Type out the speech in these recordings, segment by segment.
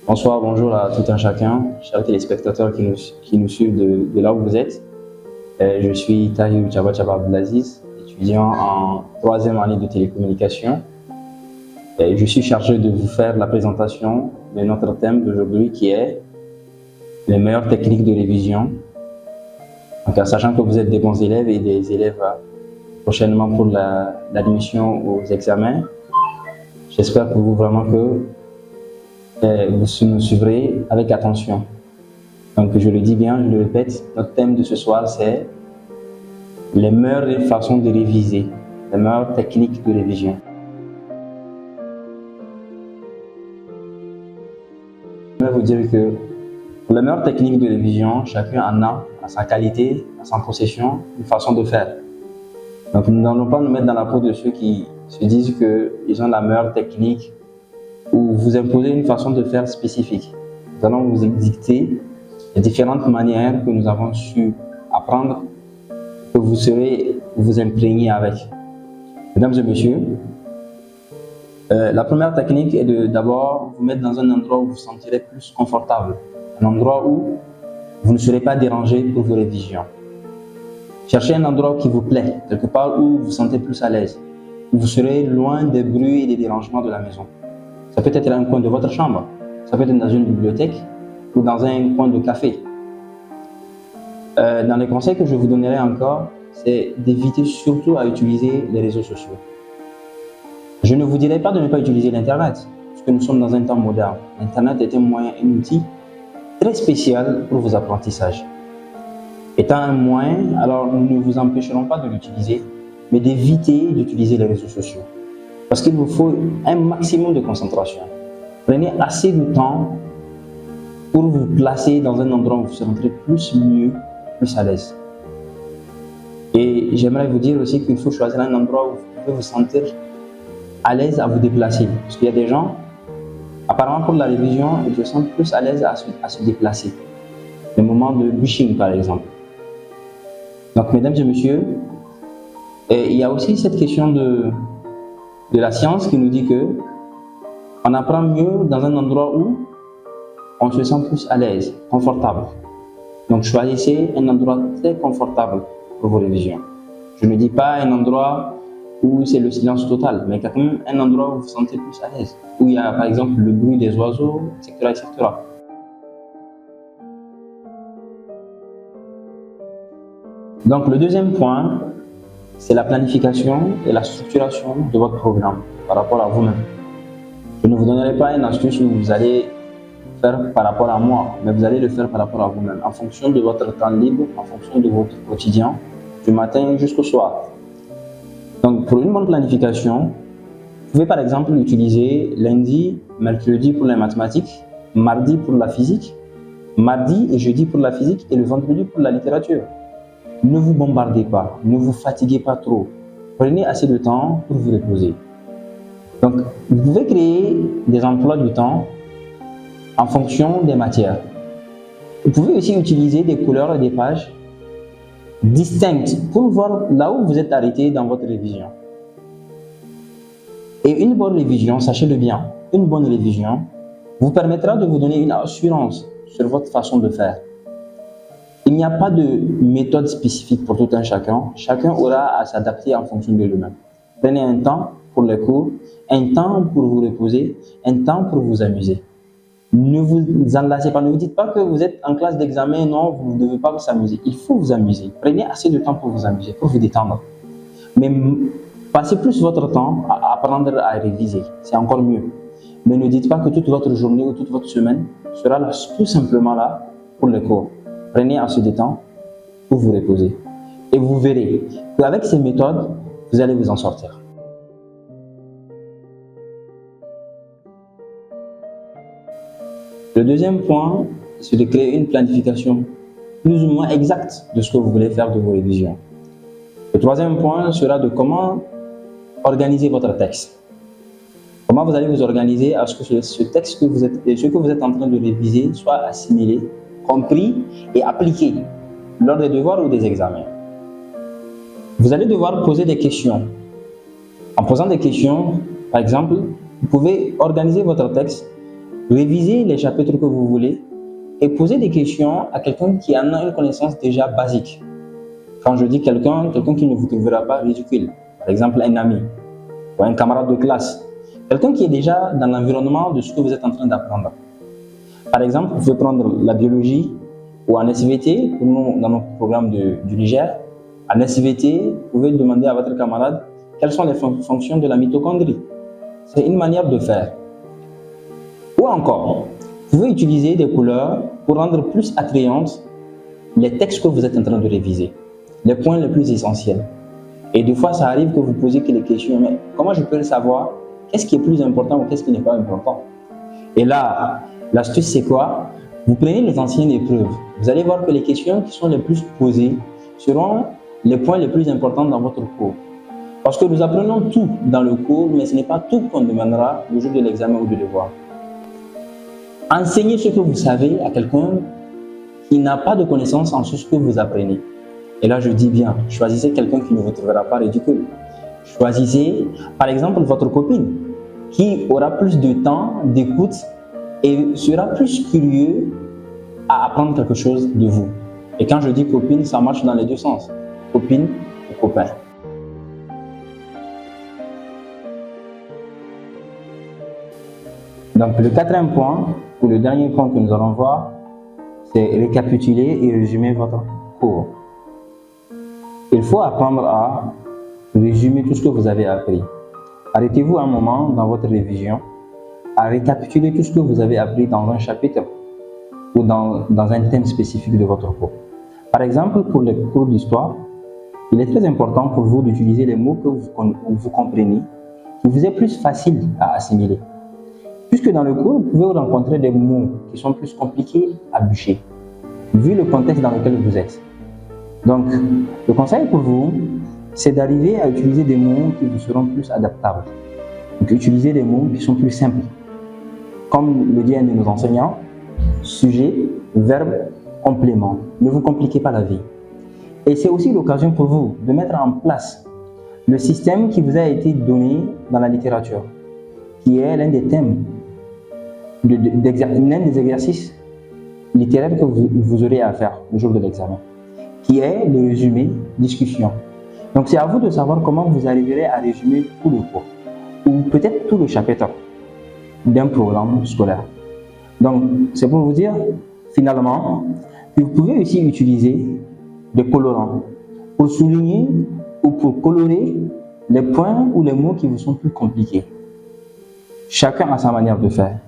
Bonsoir, bonjour à tout un chacun, chers téléspectateurs qui nous suivent de là où vous êtes. Je suis Tahir Chaba Abdelaziz, étudiant en troisième année de télécommunication. Je suis chargé de vous faire la présentation de notre thème d'aujourd'hui qui est les meilleures techniques de révision. Donc, en sachant que vous êtes des bons élèves et des élèves prochainement pour l'admission aux examens, j'espère pour vous vraiment que vous nous suivrez avec attention. Donc je le dis bien, je le répète, notre thème de ce soir c'est les meilleures façons de réviser, les meilleures techniques de révision. Je vais vous dire que pour les meilleures techniques de révision, chacun en a à sa qualité, à sa possession, une façon de faire. Donc nous n'allons pas nous mettre dans la peau de ceux qui se disent qu'ils ont la meilleure technique ou vous imposer une façon de faire spécifique. Nous allons vous dicter les différentes manières que nous avons su apprendre, que vous serez vous imprégner avec. Mesdames et messieurs, la première technique est de d'abord vous mettre dans un endroit où vous vous sentirez plus confortable, un endroit où vous ne serez pas dérangé pour vos révisions. Cherchez un endroit qui vous plaît, quelque part où vous vous sentez plus à l'aise, où vous serez loin des bruits et des dérangements de la maison. Ça peut être un coin de votre chambre, ça peut être dans une bibliothèque ou dans un coin de café. Dans les conseils que je vous donnerai encore, c'est d'éviter surtout à utiliser les réseaux sociaux. Je ne vous dirai pas de ne pas utiliser l'Internet, parce que nous sommes dans un temps moderne. L'Internet est un moyen, un outil très spécial pour vos apprentissages. Étant un moyen, alors nous ne vous empêcherons pas de l'utiliser, mais d'éviter d'utiliser les réseaux sociaux. Parce qu'il vous faut un maximum de concentration. Prenez assez de temps pour vous placer dans un endroit où vous serez mieux, plus à l'aise. Et j'aimerais vous dire aussi qu'il faut choisir un endroit où vous pouvez vous sentir à l'aise à vous déplacer. Parce qu'il y a des gens, apparemment pour la révision, ils se sentent plus à l'aise à se déplacer. Le moment de bûching par exemple. Donc mesdames et messieurs, il y a aussi cette question de la science qui nous dit que on apprend mieux dans un endroit où on se sent plus à l'aise, confortable. Donc choisissez un endroit très confortable pour vos révisions. Je ne dis pas un endroit où c'est le silence total, mais quand même un endroit où vous vous sentez plus à l'aise, où il y a par exemple le bruit des oiseaux, etc., etc. Donc le deuxième point, c'est la planification et la structuration de votre programme par rapport à vous-même. Je ne vous donnerai pas une astuce où vous allez faire par rapport à moi, mais vous allez le faire par rapport à vous-même, en fonction de votre temps libre, en fonction de votre quotidien, du matin jusqu'au soir. Donc pour une bonne planification, vous pouvez par exemple utiliser lundi, mercredi pour les mathématiques, mardi pour la physique, mardi et jeudi pour la physique et le vendredi pour la littérature. Ne vous bombardez pas, ne vous fatiguez pas trop. Prenez assez de temps pour vous reposer. Donc, vous pouvez créer des emplois du temps en fonction des matières. Vous pouvez aussi utiliser des couleurs et des pages distinctes pour voir là où vous êtes arrêté dans votre révision. Et une bonne révision, sachez-le bien, une bonne révision vous permettra de vous donner une assurance sur votre façon de faire. Il n'y a pas de méthode spécifique pour tout un chacun. Chacun aura à s'adapter en fonction de lui-même. Prenez un temps pour les cours, un temps pour vous reposer, un temps pour vous amuser. Ne vous enlacez pas, ne vous dites pas que vous êtes en classe d'examen, non, vous ne devez pas vous amuser. Il faut vous amuser. Prenez assez de temps pour vous amuser, pour vous détendre. Mais passez plus votre temps à apprendre à réviser, c'est encore mieux. Mais ne dites pas que toute votre journée ou toute votre semaine sera là, tout simplement là pour les cours. Prenez assez de temps pour vous reposer. Et vous verrez qu'avec ces méthodes, vous allez vous en sortir. Le deuxième point, c'est de créer une planification plus ou moins exacte de ce que vous voulez faire de vos révisions. Le troisième point sera de comment organiser votre texte. Comment vous allez vous organiser à ce que ce texte que vous êtes en train de réviser soit assimilé, compris et appliqué lors des devoirs ou des examens. Vous allez devoir poser des questions. En posant des questions, par exemple, vous pouvez organiser votre texte Révisez les chapitres que vous voulez et posez des questions à quelqu'un qui en a une connaissance déjà basique. Quand je dis quelqu'un qui ne vous trouvera pas ridicule, par exemple un ami ou un camarade de classe, quelqu'un qui est déjà dans l'environnement de ce que vous êtes en train d'apprendre. Par exemple, vous pouvez prendre la biologie ou en SVT, pour nous, dans notre programme du Niger. En SVT, vous pouvez demander à votre camarade quelles sont les fonctions de la mitochondrie. C'est une manière de faire. Ou encore, vous pouvez utiliser des couleurs pour rendre plus attrayantes les textes que vous êtes en train de réviser, les points les plus essentiels. Et des fois, ça arrive que vous posez les questions, mais comment je peux le savoir? Qu'est-ce qui est plus important ou qu'est-ce qui n'est pas important? Et là, l'astuce, c'est quoi? Vous prenez les anciennes épreuves. Vous allez voir que les questions qui sont les plus posées seront les points les plus importants dans votre cours. Parce que nous apprenons tout dans le cours, mais ce n'est pas tout qu'on demandera le jour de l'examen ou du devoir. Enseignez ce que vous savez à quelqu'un qui n'a pas de connaissance en ce que vous apprenez. Et là, je dis bien, choisissez quelqu'un qui ne vous trouvera pas ridicule. Choisissez, par exemple, votre copine, qui aura plus de temps d'écoute et sera plus curieux à apprendre quelque chose de vous. Et quand je dis copine, ça marche dans les deux sens. Copine ou copain. Donc, le quatrième point, ou le dernier point que nous allons voir, c'est récapituler et résumer votre cours. Il faut apprendre à résumer tout ce que vous avez appris. Arrêtez-vous un moment dans votre révision à récapituler tout ce que vous avez appris dans un chapitre ou dans un thème spécifique de votre cours. Par exemple, pour les cours d'histoire, il est très important pour vous d'utiliser les mots que vous comprenez, qui vous est plus facile à assimiler. Puisque dans le cours, vous pouvez rencontrer des mots qui sont plus compliqués à bûcher, vu le contexte dans lequel vous êtes. Donc, le conseil pour vous, c'est d'arriver à utiliser des mots qui vous seront plus adaptables. Donc, utiliser des mots qui sont plus simples. Comme le dit un de nos enseignants, sujet, verbe, complément. Ne vous compliquez pas la vie. Et c'est aussi l'occasion pour vous de mettre en place le système qui vous a été donné dans la littérature, qui est l'un des thèmes, l'un des exercices littéraires que vous aurez à faire le jour de l'examen, qui est le résumé discussion. Donc c'est à vous de savoir comment vous arriverez à résumer tout le cours, ou peut-être tout le chapitre d'un programme scolaire. Donc c'est pour vous dire, finalement, que vous pouvez aussi utiliser des colorants pour souligner ou pour colorer les points ou les mots qui vous sont plus compliqués. Chacun a sa manière de faire.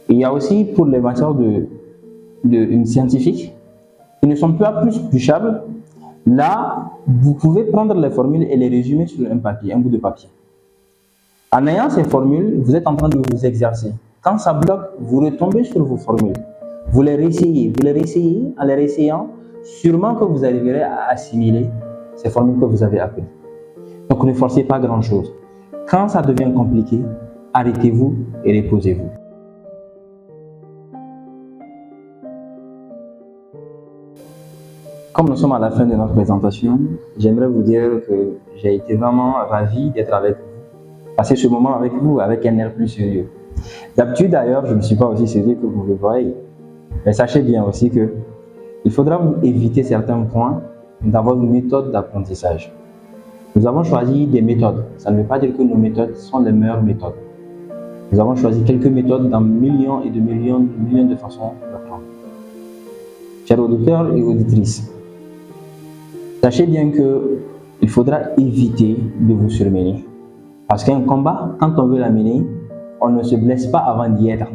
Et il y a aussi pour les matières de scientifiques qui ne sont pas plus touchables. Là, vous pouvez prendre les formules et les résumer sur un bout de papier. En ayant ces formules, vous êtes en train de vous exercer. Quand ça bloque, vous retombez sur vos formules. Vous les réessayez. En les réessayant, sûrement que vous arriverez à assimiler ces formules que vous avez apprises. Donc ne forcez pas grand-chose. Quand ça devient compliqué, arrêtez-vous et reposez-vous. Comme nous sommes à la fin de notre présentation, j'aimerais vous dire que j'ai été vraiment ravi d'être avec vous, passer ce moment avec vous avec un air plus sérieux. D'habitude d'ailleurs, je ne suis pas aussi sérieux que vous le voyez, mais sachez bien aussi que il faudra vous éviter certains points dans votre méthode d'apprentissage. Nous avons choisi des méthodes, ça ne veut pas dire que nos méthodes sont les meilleures méthodes. Nous avons choisi quelques méthodes dans millions et de millions de façons d'apprendre. Chers auditeurs et auditrices, sachez bien qu'il faudra éviter de vous surmener. Parce qu'un combat, quand on veut l'amener, on ne se blesse pas avant d'y être.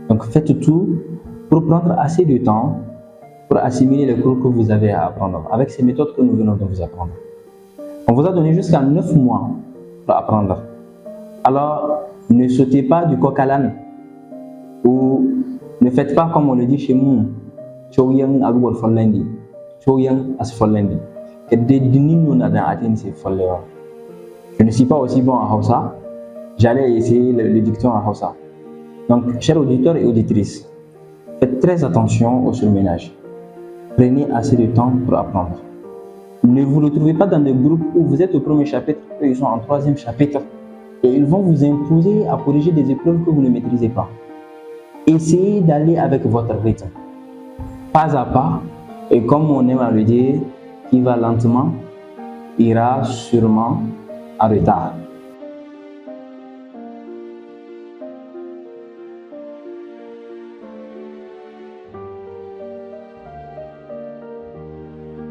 Donc faites tout pour prendre assez de temps pour assimiler les cours que vous avez à apprendre avec ces méthodes que nous venons de vous apprendre. On vous a donné jusqu'à 9 mois pour apprendre. Alors, ne sautez pas du coq à l'âne ou ne faites pas comme on le dit chez nous. Je ne suis pas aussi bon en Hausa. J'allais essayer le dicton en Hausa. Donc, chers auditeurs et auditrices, faites très attention au surménage. Prenez assez de temps pour apprendre. Ne vous retrouvez pas dans des groupes où vous êtes au premier chapitre, eux ils sont en 3e chapitre et ils vont vous imposer à corriger des épreuves que vous ne maîtrisez pas. essayez d'aller avec votre rythme, pas à pas, et comme on aime à le dire, qui va lentement ira sûrement en retard.